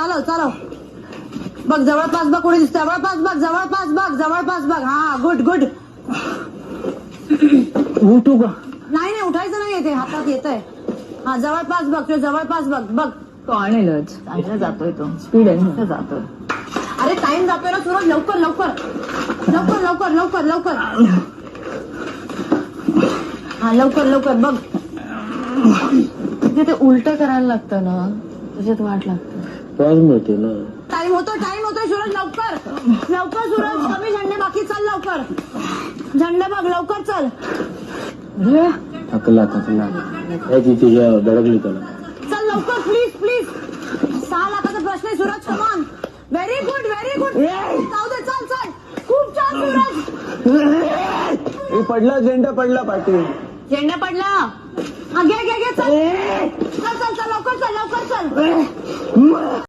चालव चालव. बघ जवळपास बघ कोणी दिसतं. जवळपास बघ जवळपास बघ जवळपास बघ. हा गुड गुड. उठू का? नाही उठायचं नाही येते हातात येतंय. हा जवळपास बघ तो जवळपास बघ बघ. तो आणेलच. चांगला जातोय तो. स्पीड आहे जातोय. अरे टाइम जातोय ना सूरज. लवकर लवकर लवकर लवकर लवकर लवकर. हा लवकर लवकर बघ. ते उलट करायला लागतं ना त्याच्यात वाट लागते. पॉज मिळते ना. टाइम होतोय सूरज. लवकर लवकर सूरज. कमी झंडे बाकी. चल लवकर. झंडे बघ लवकर चल. थकला तुझ्या धडकली त्याला. चल लवकर प्लीज प्लीज. 6 लाखाचा प्रश्न आहे सूरज. कमान. Very good very good. जाऊ दे चल चल. खूप छान सूरज. पडला झेंडा पडला पाटील. झेंडा पडला. हा घे घे घे चल चल चल चल लवकर चल लवकर चल.